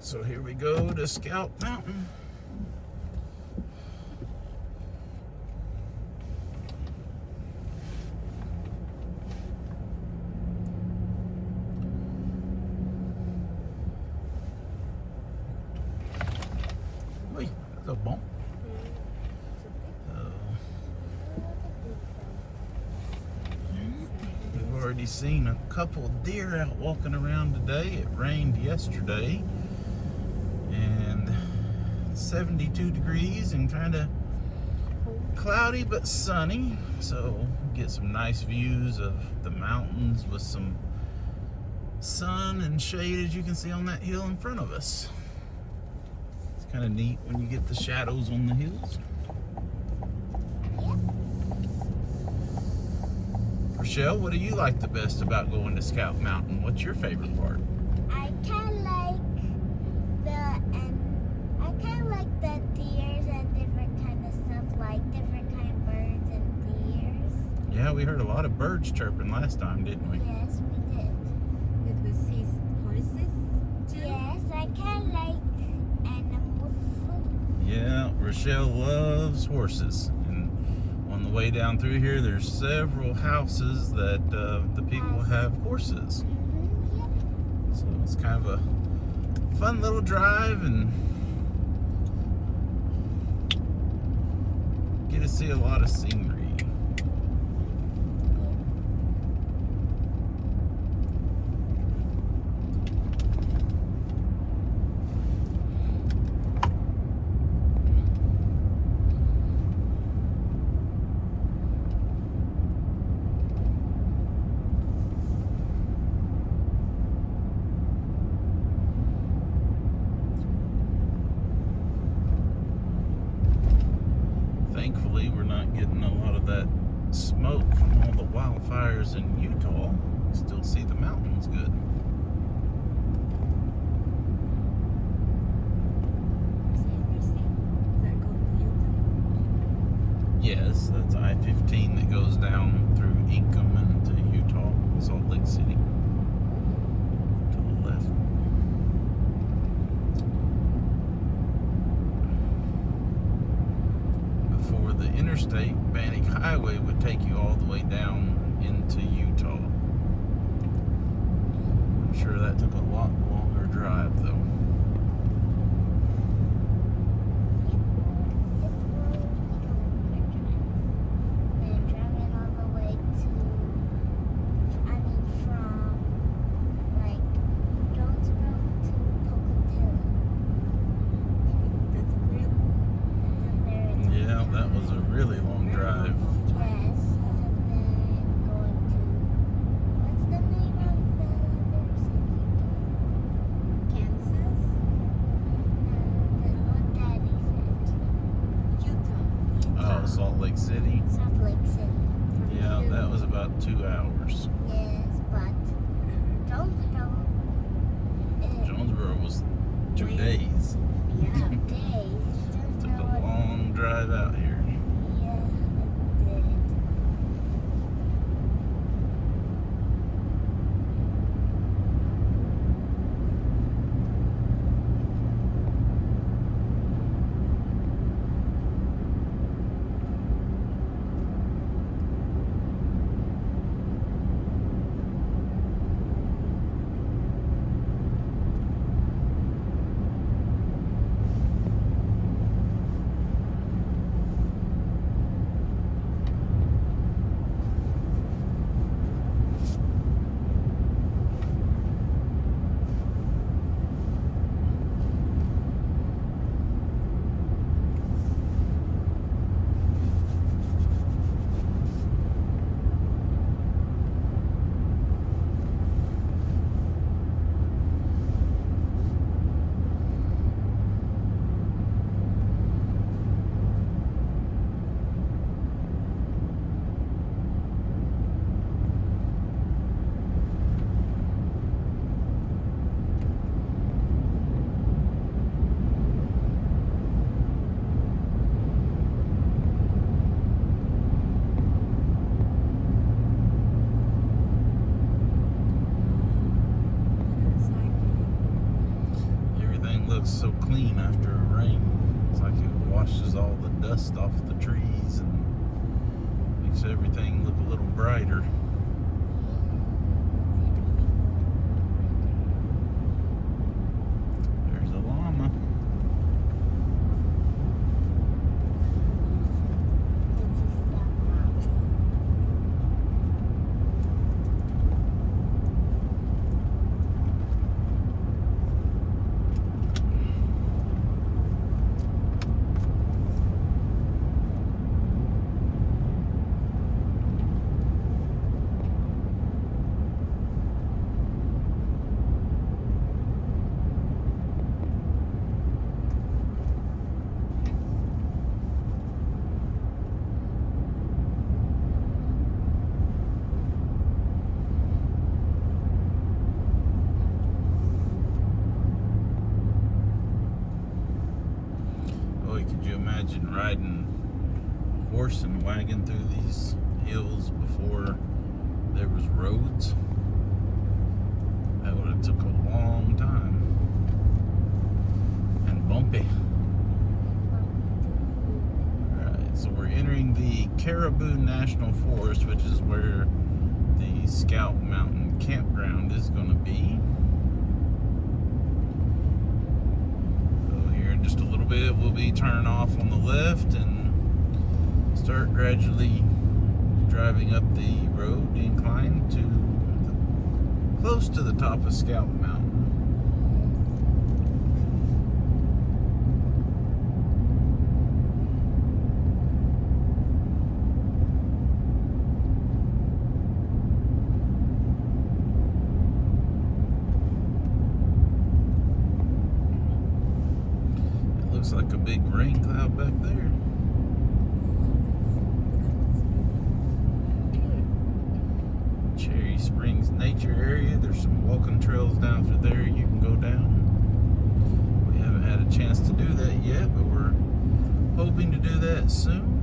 So here we go to Scout Mountain. Wait, that's a bump. We've already seen a couple deer out walking around today. It rained yesterday. And 72 degrees and kind of cloudy but sunny, so get some nice views of the mountains with some sun and shade, as you can see on that hill in front of us. It's kind of neat when you get the shadows on the hills. Rochelle, what do you like the best about going to Scout Mountain? What's your favorite part? I kind of like the deers and different kind of stuff, like different kind of birds and deers. Yeah, we heard a lot of birds chirping last time, didn't we? Yes, we did. Did we see horses too? Yes, I kind of like animals. Yeah, Rochelle loves horses. And on the way down through here, there's several houses that the people have horses. Yep. So it's kind of a fun little drive and get to see a lot of scenery. Thankfully, we're not getting a lot of that smoke from all the wildfires in Utah. You still see the mountains good. That go to Utah? Yes, that's I-15 that goes down through Ingham into Utah, Salt Lake City. To the left. Before the interstate, Bannock Highway would take you all the way down into Utah. I'm sure that took a lot longer drive though. And driving all the way from like Jonesboro to Pocatello. That's real. That's a very long Yeah, that was a really long drive. Yes, and then going to what's the name of the other city? Kansas? What Daddy said. Utah. Oh, Salt Lake City. Salt Lake City. Yeah, that was about 2 hours. Yes, but Jonesboro is Jonesboro was 2 Wait. days. Yeah. days. Took a Jonesboro, long drive out here. yeah, it did. looks so clean after a rain. It's like it washes all the dust off the trees and makes everything look a little brighter. There's a llama. Could you imagine riding a horse and wagon through these hills before there was roads? That would have took a long time. And bumpy. Alright, so we're entering the Caribou National Forest, which is where the Scout Mountain Campground is going to be. Just a little bit, we'll be turning off on the left and start gradually driving up the road incline to close to the top of Scout Mountain. Looks like a big rain cloud back there. Cherry Springs Nature Area. There's some walking trails down through there you can go down. We haven't had a chance to do that yet, but we're hoping to do that soon.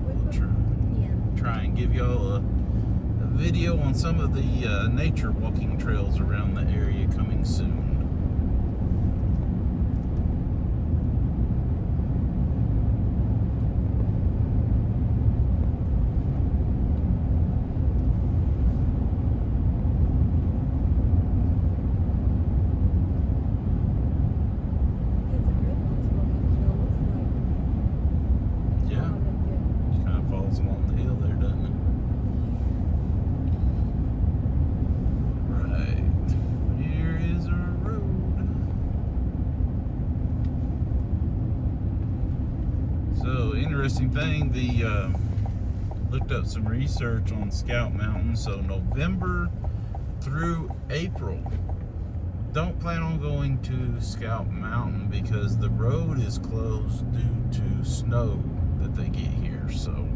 We'll try and give y'all a video on some of the nature walking trails around the area coming soon. Along the hill there, doesn't it? Right. Here is our road. So, interesting thing, looked up some research on Scout Mountain. So, November through April, don't plan on going to Scout Mountain because the road is closed due to snow that they get here. So,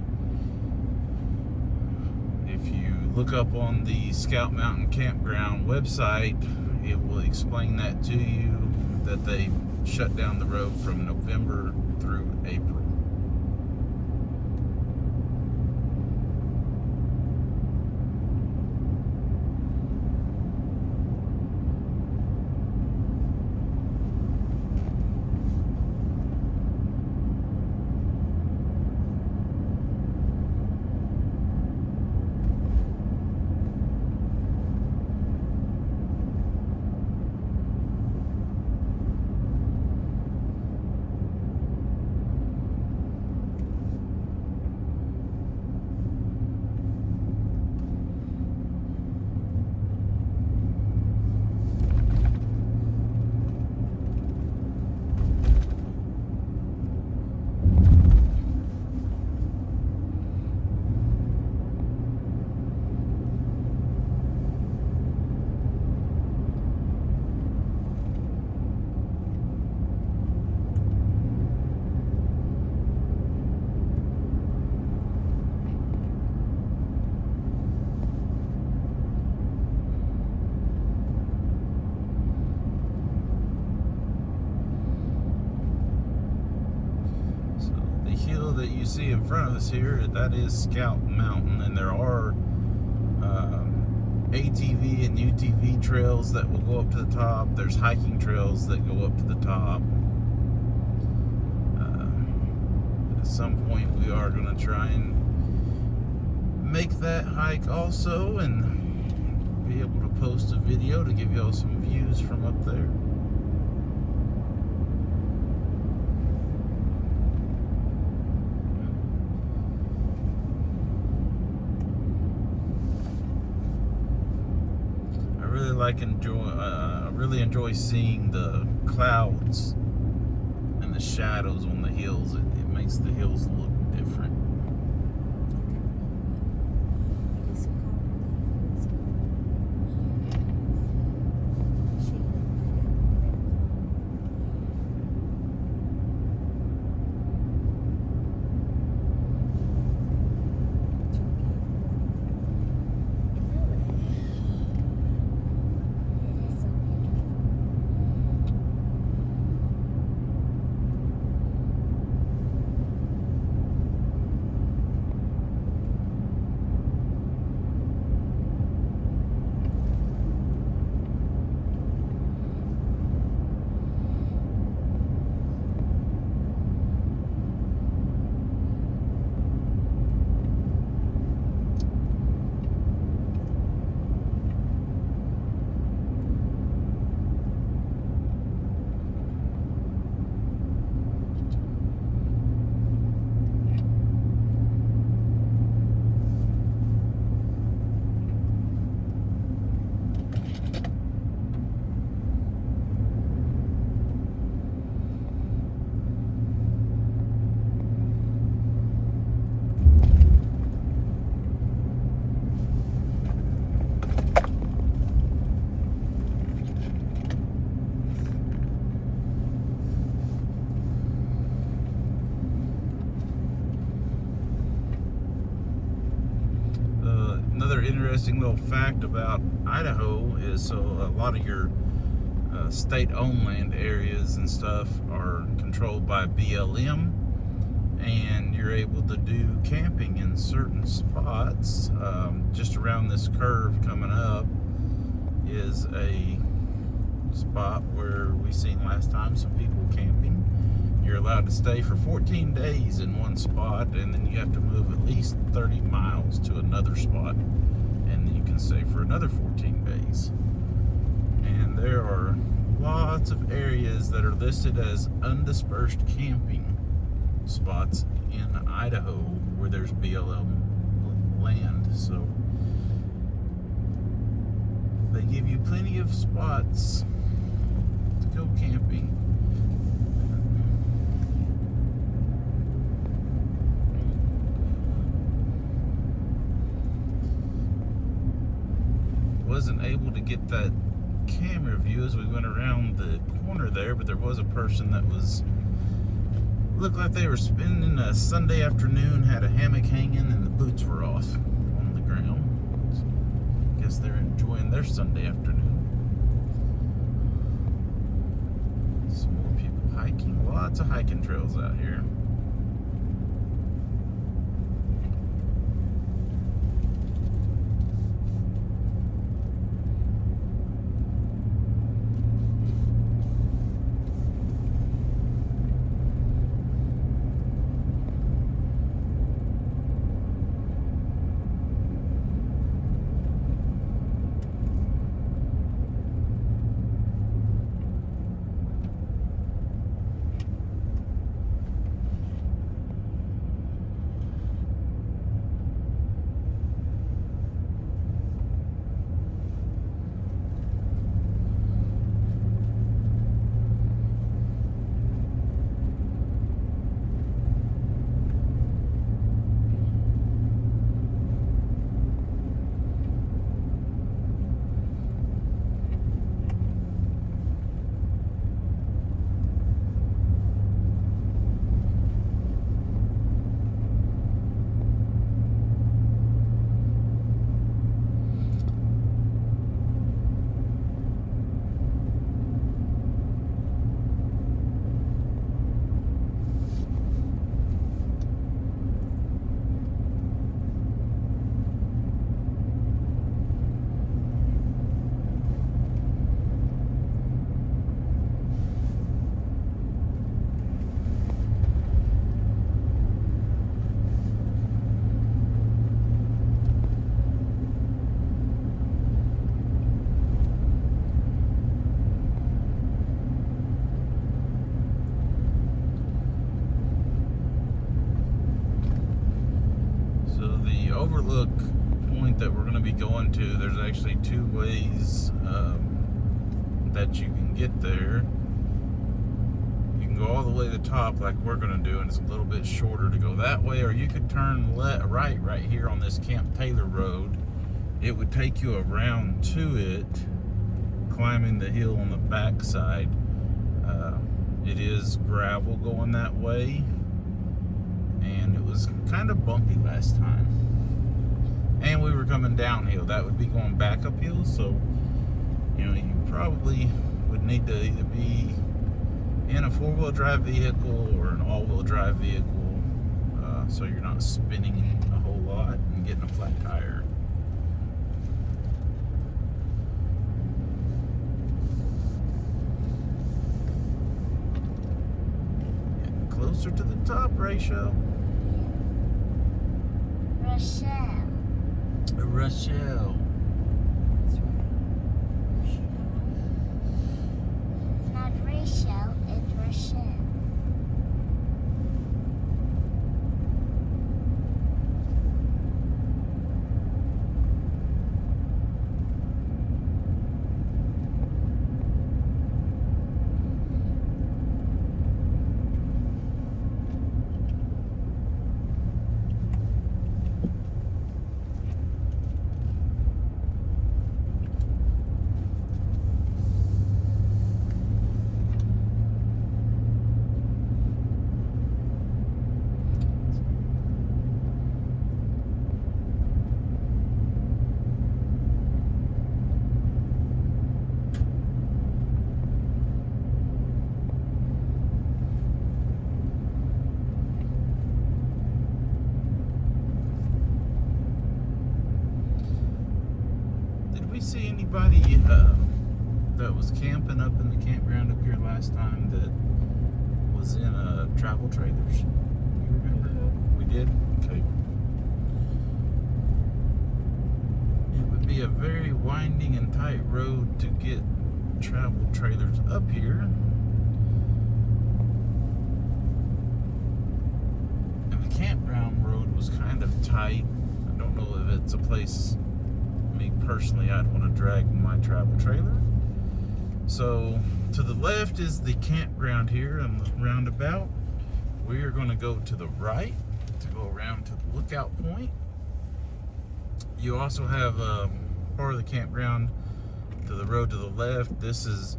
if you look up on the Scout Mountain Campground website, it will explain that to you, that they shut down the road from November through April. hill that you see in front of us here, that is Scout Mountain, and there are ATV and UTV trails that will go up to the top. There's hiking trails that go up to the top. At some point, we are going to try and make that hike also, and be able to post a video to give y'all some views from up there. I really enjoy seeing the clouds and the shadows on the hills. It makes the hills look different. It is cold. It's cold. Shaded by It is so beautiful. Another interesting little fact about Idaho is so a lot of your state-owned land areas and stuff are controlled by BLM, and you're able to do camping in certain spots. Just around this curve coming up is a spot where we seen last time some people camping. You're allowed to stay for 14 days in one spot, and then you have to move at least 30 miles to another spot, and then you can stay for another 14 days. And there are lots of areas that are listed as undispersed camping spots in Idaho where there's BLM land. So they give you plenty of spots to go camping. Wasn't able to get that camera view as we went around the corner there, but there was a person that looked like they were spending a Sunday afternoon, had a hammock hanging, and the boots were off on the ground. Guess they're enjoying their Sunday afternoon. Some more people hiking. Lots of hiking trails out here. overlook point that we're going to be going to, there's actually two ways that you can get there. You can go all the way to the top like we're going to do, and it's a little bit shorter to go that way, or you could turn right here on this Camp Taylor Road. It would take you around to it, climbing the hill on the back side. It is gravel going that way, and it was kind of bumpy last time. And we were coming downhill. That would be going back uphill, so you probably would need to either be in a four-wheel drive vehicle or an all-wheel drive vehicle, so you're not spinning a whole lot and getting a flat tire. Getting closer to the top, Rachel. Rochelle. Rochelle. That's right. It's not Rachel, it's Rochelle. Did we see anybody that was camping up in the campground up here last time that was in travel trailers? You remember? We did? Okay. It would be a very winding and tight road to get travel trailers up here. And the campground road was kind of tight. I don't know if it's a place, me personally, I'd want to drag my travel trailer. So to the left is the campground here and the roundabout. We are going to go to the right to go around to the lookout point. You also have part of the campground to the road to the left. This is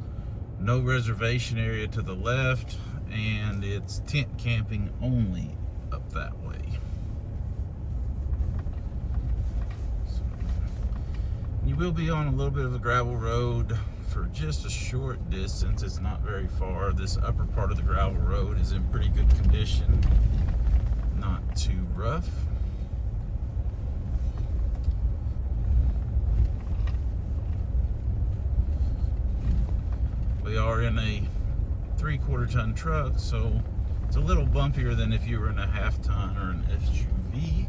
no reservation area to the left, and it's tent camping only up that way. You will be on a little bit of a gravel road for just a short distance. It's not very far. This upper part of the gravel road is in pretty good condition. Not too rough. We are in a 3/4 ton truck, so it's a little bumpier than if you were in a 1/2 ton or an SUV.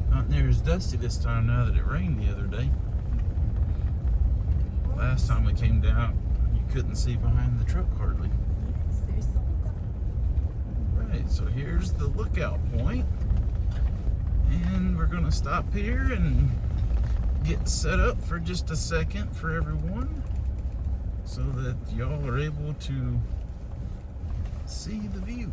Not near as dusty this time now that it rained the other day. Last time we came down, you couldn't see behind the truck hardly. Yes, there's the lookout. Right, so here's the lookout point. And we're gonna stop here and get set up for just a second for everyone so that y'all are able to see the view.